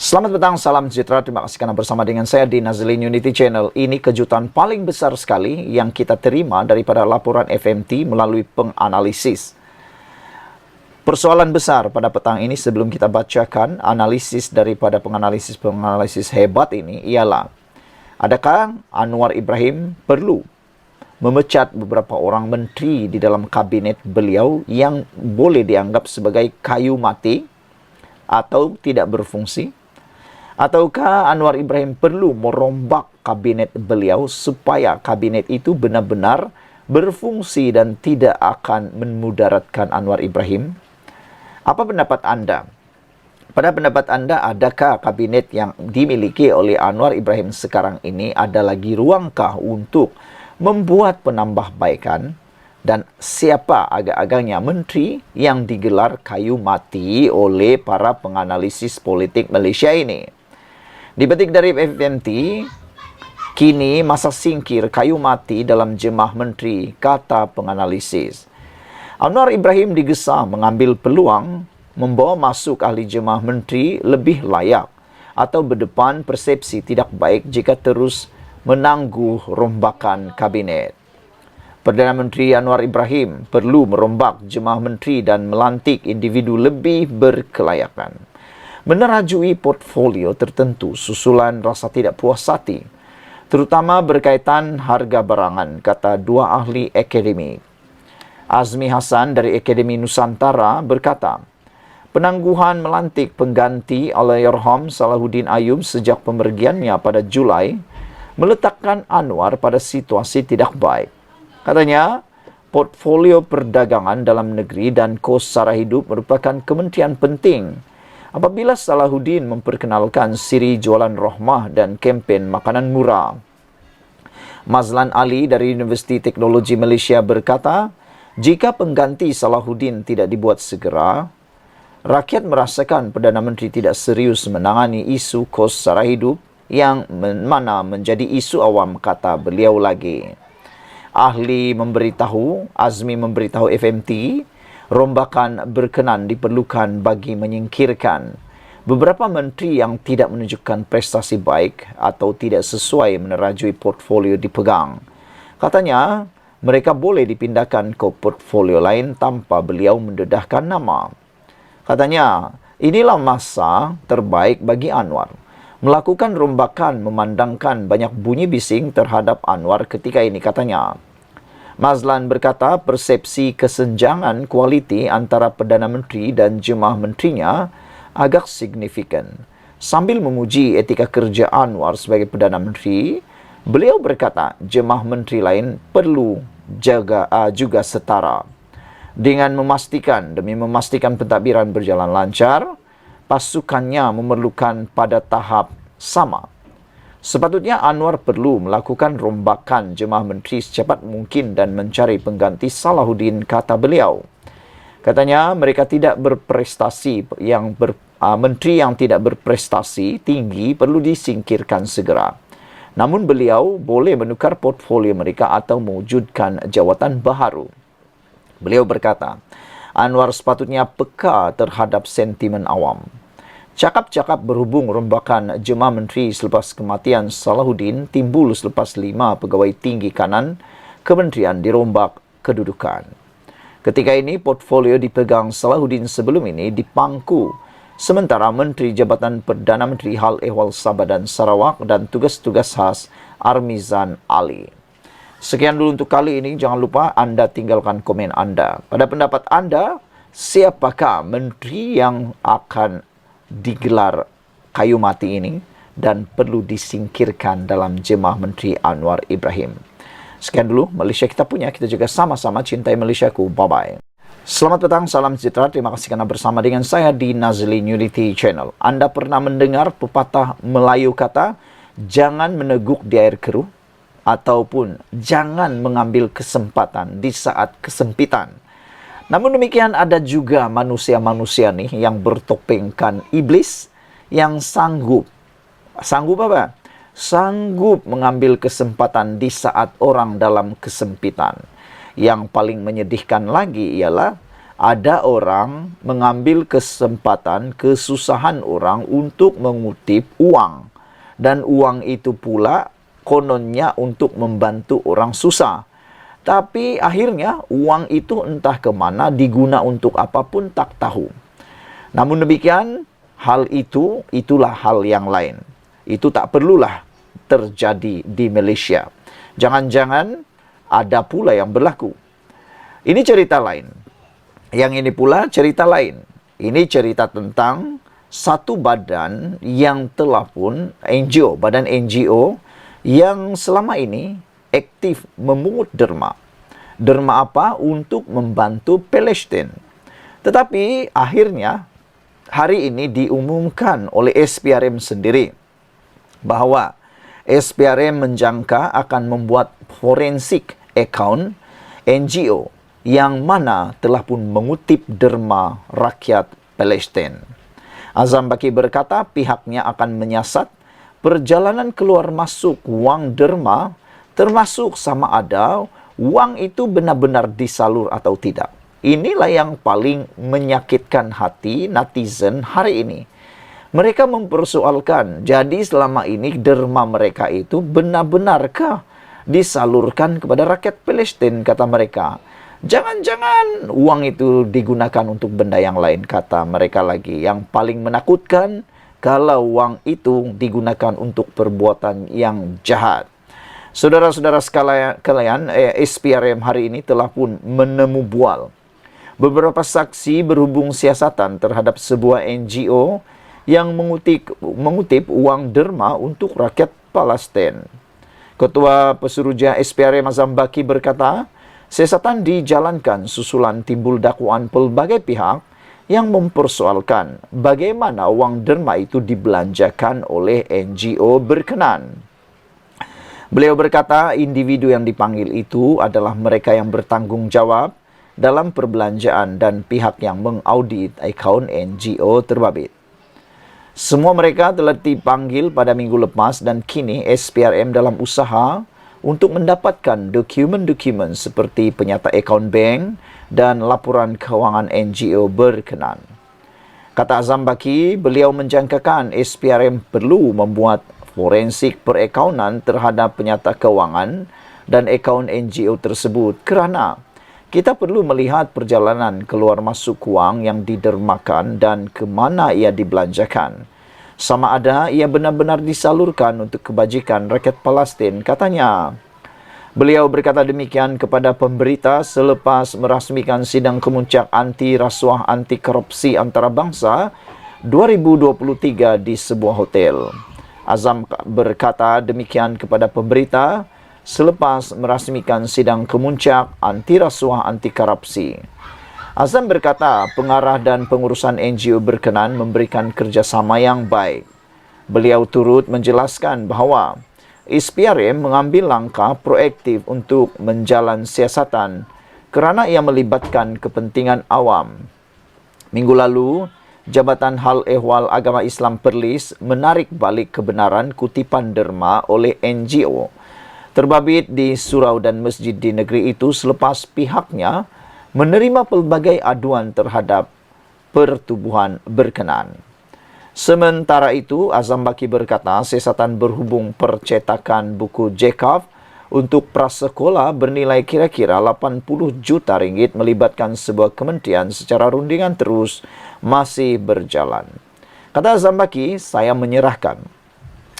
Selamat petang, salam sejahtera. Terima kasih karena bersama dengan saya di Nazlin Unity Channel. Ini kejutan paling besar sekali yang kita terima daripada laporan FMT melalui penganalisis. Persoalan besar pada petang ini sebelum kita bacakan analisis daripada penganalisis hebat ini ialah, adakah Anwar Ibrahim perlu memecat beberapa orang menteri di dalam kabinet beliau yang boleh dianggap sebagai kayu mati atau tidak berfungsi? Ataukah Anwar Ibrahim perlu merombak kabinet beliau supaya kabinet itu benar-benar berfungsi dan tidak akan memudaratkan Anwar Ibrahim? Apa pendapat Anda? Pada pendapat Anda, adakah kabinet yang dimiliki oleh Anwar Ibrahim sekarang ini ada lagi ruangkah untuk membuat penambahbaikan? Dan siapa agak-agaknya menteri yang digelar kayu mati oleh para penganalisis politik Malaysia ini? Dipetik dari FMT, kini masa singkir kayu mati dalam jemah menteri, kata penganalisis. Anwar Ibrahim digesa mengambil peluang membawa masuk ahli jemah menteri lebih layak atau berdepan persepsi tidak baik jika terus menangguh rombakan kabinet. Perdana Menteri Anwar Ibrahim perlu merombak jemah menteri dan melantik individu lebih berkelayakan. Menerajui portfolio tertentu susulan rasa tidak puas hati, terutama berkaitan harga barangan, kata dua ahli akademik. Azmi Hassan dari Akademi Nusantara berkata, penangguhan melantik pengganti Allahyarham Salahuddin Ayub sejak pemergiannya pada Julai meletakkan Anwar pada situasi tidak baik. Katanya, portfolio perdagangan dalam negeri dan kos sara hidup merupakan kementerian penting apabila Salahuddin memperkenalkan siri jualan rohmah dan kempen makanan murah. Mazlan Ali dari Universiti Teknologi Malaysia berkata, jika pengganti Salahuddin tidak dibuat segera, rakyat merasakan Perdana Menteri tidak serius menangani isu kos sara hidup yang mana menjadi isu awam, kata beliau lagi. Ahli Azmi memberitahu FMT, rombakan berkenan diperlukan bagi menyingkirkan beberapa menteri yang tidak menunjukkan prestasi baik atau tidak sesuai menerajui portfolio dipegang. Katanya, mereka boleh dipindahkan ke portfolio lain tanpa beliau mendedahkan nama. Katanya, inilah masa terbaik bagi Anwar. Melakukan rombakan memandangkan banyak bunyi bising terhadap Anwar ketika ini, katanya. Mazlan berkata persepsi kesenjangan kualiti antara Perdana Menteri dan jemaah menterinya agak signifikan. Sambil memuji etika kerja Anwar sebagai Perdana Menteri, beliau berkata jemaah menteri lain perlu juga setara. Demi memastikan pentadbiran berjalan lancar, pasukannya memerlukan pada tahap sama. Sepatutnya Anwar perlu melakukan rombakan jemaah menteri secepat mungkin dan mencari pengganti Salahuddin, kata beliau. Katanya mereka tidak berprestasi menteri yang tidak berprestasi tinggi perlu disingkirkan segera. Namun beliau boleh menukar portfolio mereka atau mewujudkan jawatan baharu. Beliau berkata, Anwar sepatutnya peka terhadap sentimen awam. Cakap-cakap berhubung rombakan jemaah menteri selepas kematian Salahuddin timbul selepas 5 pegawai tinggi kanan kementerian dirombak kedudukan. Ketika ini, portfolio dipegang Salahuddin sebelum ini dipangku, sementara Menteri Jabatan Perdana Menteri Hal Ehwal Sabah dan Sarawak dan tugas-tugas khas Armizan Ali. Sekian dulu untuk kali ini. Jangan lupa Anda tinggalkan komen Anda. Pada pendapat Anda, siapakah menteri yang akan digelar kayu mati ini dan perlu disingkirkan dalam jemaah menteri Anwar Ibrahim? Sekian dulu Malaysia kita punya, kita juga sama-sama cintai Malaysiaku. Bye-bye. Selamat petang, salam sejahtera. Terima kasih karena bersama dengan saya di Nazlin Unity Channel. Anda pernah mendengar pepatah Melayu kata, jangan meneguk di air keruh ataupun jangan mengambil kesempatan di saat kesempitan. Namun demikian, ada juga manusia-manusia nih yang bertopengkan iblis yang sanggup apa? Sanggup mengambil kesempatan di saat orang dalam kesempitan. Yang paling menyedihkan lagi ialah ada orang mengambil kesempatan kesusahan orang untuk mengutip uang. Dan uang itu pula kononnya untuk membantu orang susah. Tapi akhirnya uang itu entah kemana, diguna untuk apapun tak tahu. Namun demikian, itulah hal yang lain. Itu tak perlulah terjadi di Malaysia. Jangan-jangan ada pula yang berlaku. Ini cerita lain. Yang ini pula cerita lain. Ini cerita tentang satu badan yang telah pun badan NGO yang selama ini aktif memungut derma. Derma apa? Untuk membantu Palestin. Tetapi akhirnya hari ini diumumkan oleh SPRM sendiri bahawa SPRM menjangka akan membuat forensik akaun NGO yang mana telah pun mengutip derma rakyat Palestin. Azam Baki berkata pihaknya akan menyiasat perjalanan keluar masuk wang derma, termasuk sama ada wang itu benar-benar disalur atau tidak. Inilah yang paling menyakitkan hati netizen hari ini. Mereka mempersoalkan, jadi selama ini derma mereka itu benar-benarkah disalurkan kepada rakyat Palestin, kata mereka. Jangan-jangan uang itu digunakan untuk benda yang lain, kata mereka lagi. Yang paling menakutkan, kalau uang itu digunakan untuk perbuatan yang jahat. Saudara-saudara sekalian, SPRM hari ini telah pun menemu bual beberapa saksi berhubung siasatan terhadap sebuah NGO yang mengutip uang derma untuk rakyat Palestin. Ketua Pesuruhjaya SPRM Azam Baki berkata, siasatan dijalankan susulan timbul dakwaan pelbagai pihak yang mempersoalkan bagaimana wang derma itu dibelanjakan oleh NGO berkenan. Beliau berkata individu yang dipanggil itu adalah mereka yang bertanggung jawab dalam perbelanjaan dan pihak yang mengaudit akaun NGO terbabit. Semua mereka telah dipanggil pada minggu lepas dan kini SPRM dalam usaha untuk mendapatkan dokumen-dokumen seperti penyata akaun bank dan laporan kewangan NGO berkenan. Kata Azam Baki, beliau menjangkakan SPRM perlu membuat forensik perakaunan terhadap penyata kewangan dan akaun NGO tersebut kerana kita perlu melihat perjalanan keluar masuk wang yang didermakan dan ke mana ia dibelanjakan. Sama ada ia benar-benar disalurkan untuk kebajikan rakyat Palestin, katanya. Beliau berkata demikian kepada pemberita selepas merasmikan sidang kemuncak anti-rasuah anti-korupsi antarabangsa 2023 di sebuah hotel. Azam berkata demikian kepada pemberita selepas merasmikan sidang kemuncak anti-rasuah anti-korupsi. Azam berkata pengarah dan pengurusan NGO berkenan memberikan kerjasama yang baik. Beliau turut menjelaskan bahawa SPRM mengambil langkah proaktif untuk menjalan siasatan kerana ia melibatkan kepentingan awam. Minggu lalu, Jabatan Hal Ehwal Agama Islam Perlis menarik balik kebenaran kutipan derma oleh NGO terbabit di surau dan masjid di negeri itu selepas pihaknya menerima pelbagai aduan terhadap pertubuhan berkenan. Sementara itu, Azam Baki berkata siasatan berhubung percetakan buku Jekaf untuk prasekolah bernilai kira-kira 80 juta ringgit melibatkan sebuah kementerian secara rundingan terus masih berjalan. Kata Azam Baki, saya menyerahkan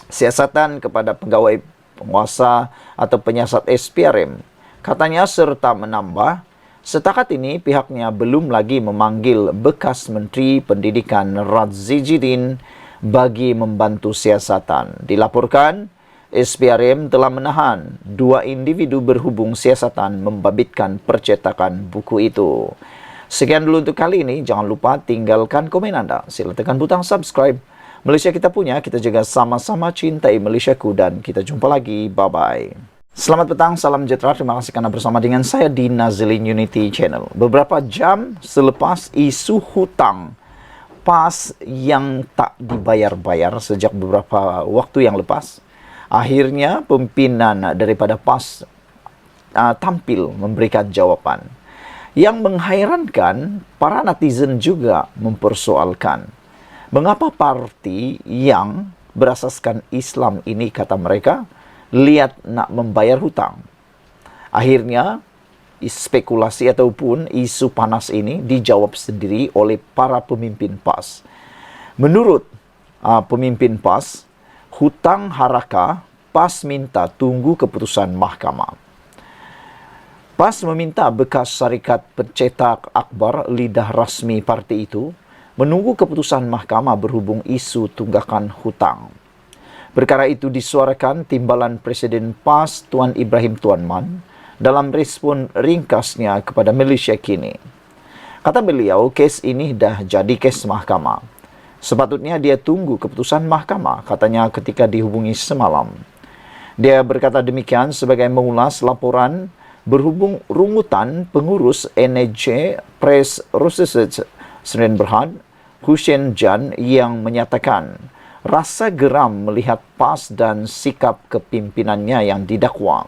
siasatan kepada pegawai penguasa atau penyiasat SPRM. Katanya serta menambah, setakat ini pihaknya belum lagi memanggil bekas Menteri Pendidikan Radzi Jidin bagi membantu siasatan. Dilaporkan, SPRM telah menahan 2 individu berhubung siasatan membabitkan percetakan buku itu. Sekian dulu untuk kali ini. Jangan lupa tinggalkan komen anda. Sila tekan butang subscribe. Malaysia kita punya, kita juga sama-sama cintai Malaysiaku dan kita jumpa lagi. Bye-bye. Selamat petang, salam sejahtera. Terima kasih karena bersama dengan saya di Nazilin Unity Channel. Beberapa jam selepas isu hutang PAS yang tak dibayar-bayar sejak beberapa waktu yang lepas, akhirnya pimpinan daripada PAS tampil memberikan jawapan. Yang menghairankan, para netizen juga mempersoalkan, mengapa parti yang berasaskan Islam ini, kata mereka, lihat nak membayar hutang. Akhirnya, spekulasi ataupun isu panas ini dijawab sendiri oleh para pemimpin PAS. Menurut pemimpin PAS, hutang Harakah, PAS minta tunggu keputusan mahkamah. PAS meminta bekas syarikat pencetak akhbar lidah rasmi parti itu menunggu keputusan mahkamah berhubung isu tunggakan hutang. Perkara itu disuarakan Timbalan Presiden PAS Tuan Ibrahim Tuan Man dalam respon ringkasnya kepada Malaysia Kini. Kata beliau, kes ini dah jadi kes mahkamah. Sepatutnya dia tunggu keputusan mahkamah, katanya ketika dihubungi semalam. Dia berkata demikian sebagai mengulas laporan berhubung rungutan pengurus NAJ Press Resources Sdn Bhd, Hussein Jan, yang menyatakan rasa geram melihat PAS dan sikap kepimpinannya yang didakwa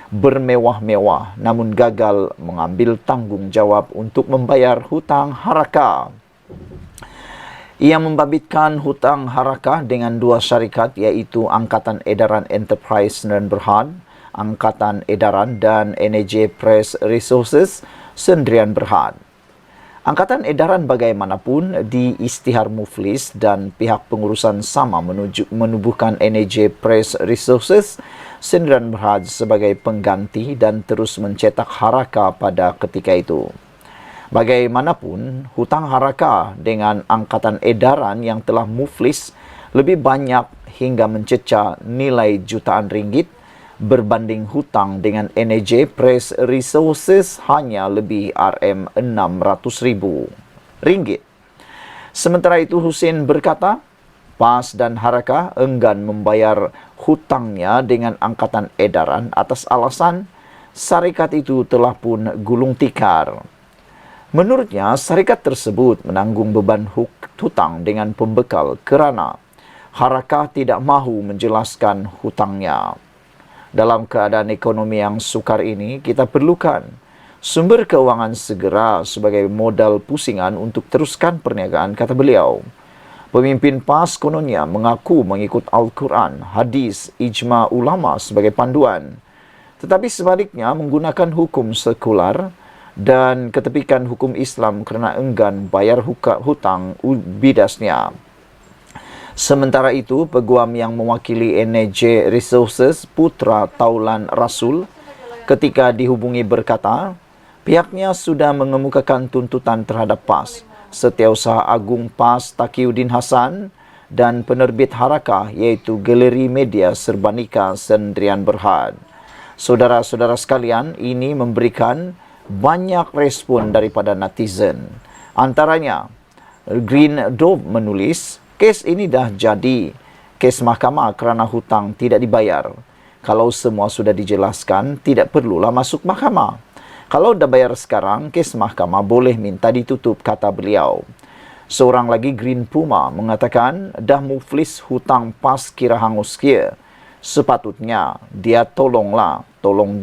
bermewah-mewah namun gagal mengambil tanggungjawab untuk membayar hutang Harakah. Ia membabitkan hutang Harakah dengan dua syarikat, iaitu Angkatan Edaran Enterprise Sdn Bhd, Angkatan Edaran, dan NAJ Press Resources Sdn Bhd. Angkatan Edaran bagaimanapun di Isytihar Muflis dan pihak pengurusan sama menubuhkan NAJ Press Resources Sdn Bhd sebagai pengganti dan terus mencetak Harakah pada ketika itu. Bagaimanapun, hutang Harakah dengan Angkatan Edaran yang telah muflis lebih banyak hingga mencecah nilai jutaan ringgit berbanding hutang dengan NAJ Press Resources hanya lebih RM600,000. Sementara itu, Hussein berkata, PAS dan Harakah enggan membayar hutangnya dengan Angkatan Edaran atas alasan syarikat itu telah pun gulung tikar. Menurutnya, syarikat tersebut menanggung beban hutang dengan pembekal kerana Harakah tidak mahu menjelaskan hutangnya. Dalam keadaan ekonomi yang sukar ini, kita perlukan sumber keuangan segera sebagai modal pusingan untuk teruskan perniagaan, kata beliau. Pemimpin PAS kononnya mengaku mengikut Al-Quran, hadis, ijma ulama sebagai panduan, tetapi sebaliknya menggunakan hukum sekular dan ketepikan hukum Islam kerana enggan bayar hutang bidasnya. Sementara itu, peguam yang mewakili NAJ Resources, Putra Taulan Rasul, ketika dihubungi berkata, pihaknya sudah mengemukakan tuntutan terhadap PAS, Setiausaha Agung PAS Taqiyuddin Hasan, dan penerbit Harakah, iaitu Galeri Media Serbanika Sdn Bhd. Saudara-saudara sekalian, ini memberikan banyak respon daripada netizen. Antaranya, Green Dove menulis, kes ini dah jadi kes mahkamah kerana hutang tidak dibayar. Kalau semua sudah dijelaskan, tidak perlulah masuk mahkamah. Kalau dah bayar sekarang, kes mahkamah boleh minta ditutup, kata beliau. Seorang lagi, Green Puma, mengatakan dah muflis hutang PAS kira hangus kia. Sepatutnya dia tolong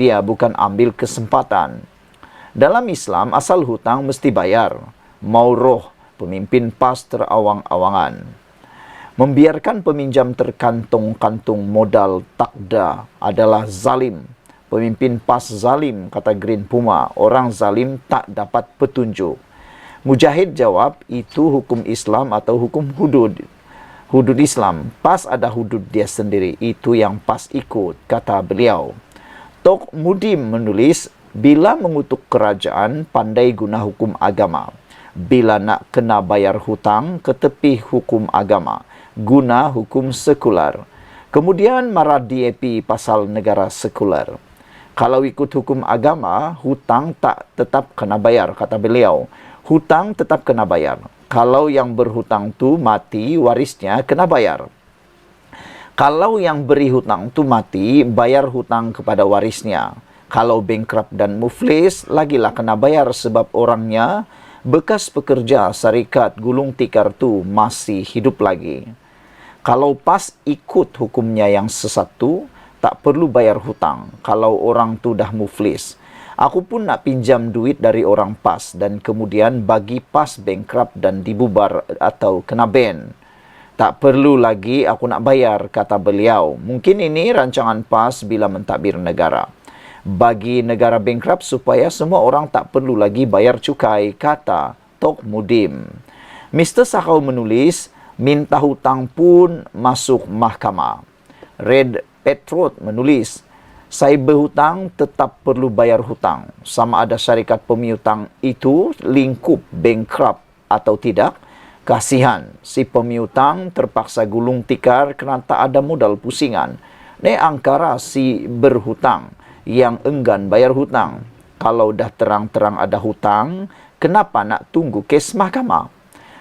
dia, bukan ambil kesempatan. Dalam Islam, asal hutang mesti bayar. Mau roh pemimpin PAS terawang-awangan. Membiarkan peminjam terkantung-kantung modal takda adalah zalim. Pemimpin PAS zalim, kata Green Puma. Orang zalim tak dapat petunjuk. Mujahid jawab, itu hukum Islam atau hukum hudud. Hudud Islam. PAS ada hudud dia sendiri. Itu yang PAS ikut, kata beliau. Tok Mudim menulis, bila mengutuk kerajaan, pandai guna hukum agama. Bila nak kena bayar hutang, ketepi hukum agama. Guna hukum sekular. Kemudian marah DAP pasal negara sekular. Kalau ikut hukum agama, hutang tak tetap kena bayar, kata beliau. Hutang tetap kena bayar. Kalau yang berhutang tu mati, warisnya kena bayar. Kalau yang beri hutang tu mati, bayar hutang kepada warisnya. Kalau bankrupt dan muflis, lagilah kena bayar sebab orangnya, bekas pekerja syarikat gulung tikar tu masih hidup lagi. Kalau PAS ikut hukumnya yang sesat tu, tak perlu bayar hutang kalau orang tu dah muflis. Aku pun nak pinjam duit dari orang PAS dan kemudian bagi PAS bankrupt dan dibubar atau kena ban. Tak perlu lagi aku nak bayar, kata beliau. Mungkin ini rancangan PAS bila mentadbir negara. Bagi negara bankrupt supaya semua orang tak perlu lagi bayar cukai, kata Tok Mudim. Mr. Sakau menulis, minta hutang pun masuk mahkamah. Red Petrot menulis, saya berhutang tetap perlu bayar hutang. Sama ada syarikat pemiutang itu lingkup bankrupt atau tidak. Kasihan, si pemiutang terpaksa gulung tikar kerana tak ada modal pusingan. Ni angkara si berhutang yang enggan bayar hutang. Kalau dah terang-terang ada hutang, kenapa nak tunggu kes mahkamah?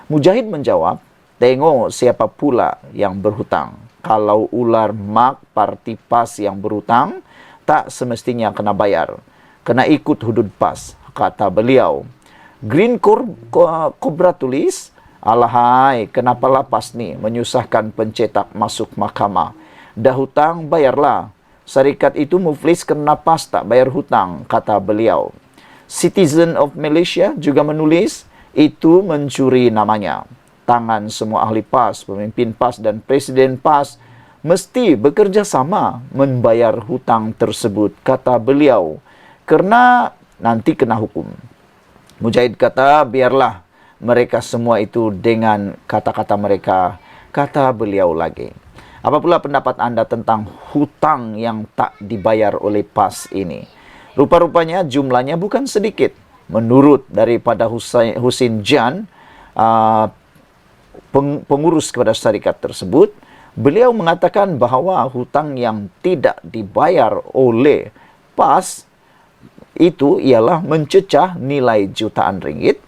Mujahid menjawab, tengok siapa pula yang berhutang. Kalau ular mak parti PAS yang berhutang, tak semestinya kena bayar. Kena ikut hudud PAS, kata beliau. Green Cobra tulis, alahai, kenapalah PAS ni menyusahkan pencetak masuk mahkamah. Dah hutang, bayarlah. Syarikat itu muflis kerana PAS tak bayar hutang, kata beliau. Citizen of Malaysia juga menulis, itu mencuri namanya. Tangan semua ahli PAS, pemimpin PAS dan presiden PAS mesti bekerjasama membayar hutang tersebut, kata beliau. Kerana nanti kena hukum. Mujahid kata, biarlah mereka semua itu dengan kata-kata mereka, kata beliau lagi. Apa pula pendapat anda tentang hutang yang tak dibayar oleh PAS ini? Rupa-rupanya jumlahnya bukan sedikit. Menurut daripada Husin Jan, pengurus kepada syarikat tersebut, beliau mengatakan bahawa hutang yang tidak dibayar oleh PAS itu ialah mencecah nilai jutaan ringgit.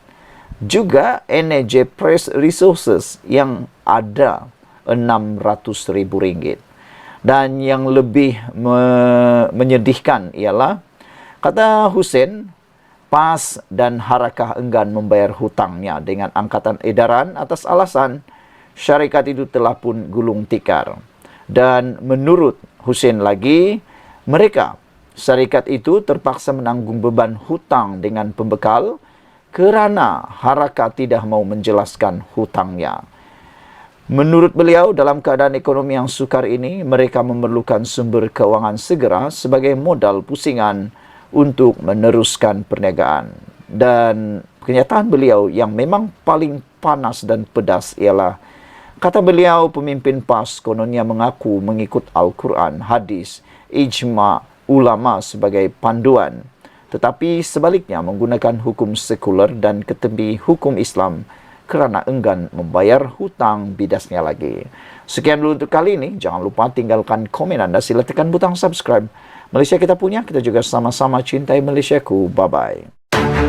Juga Energy Press Resources yang ada RM600,000. Dan yang lebih menyedihkan ialah, kata Hussein, PAS dan Harakah enggan membayar hutangnya dengan angkatan edaran atas alasan syarikat itu telah pun gulung tikar. Dan menurut Hussein lagi, mereka, syarikat itu terpaksa menanggung beban hutang dengan pembekal kerana Harakah tidak mau menjelaskan hutangnya. Menurut beliau, dalam keadaan ekonomi yang sukar ini, mereka memerlukan sumber keuangan segera sebagai modal pusingan untuk meneruskan perniagaan. Dan kenyataan beliau yang memang paling panas dan pedas ialah, kata beliau, pemimpin PAS kononnya mengaku mengikut Al-Quran, hadis, ijma' ulama sebagai panduan. Tetapi sebaliknya menggunakan hukum sekular dan ketempi hukum Islam kerana enggan membayar hutang bidasnya lagi. Sekian dulu untuk kali ini. Jangan lupa tinggalkan komen anda. Sila tekan butang subscribe. Malaysia kita punya, kita juga sama-sama cintai Malaysiaku. Bye-bye.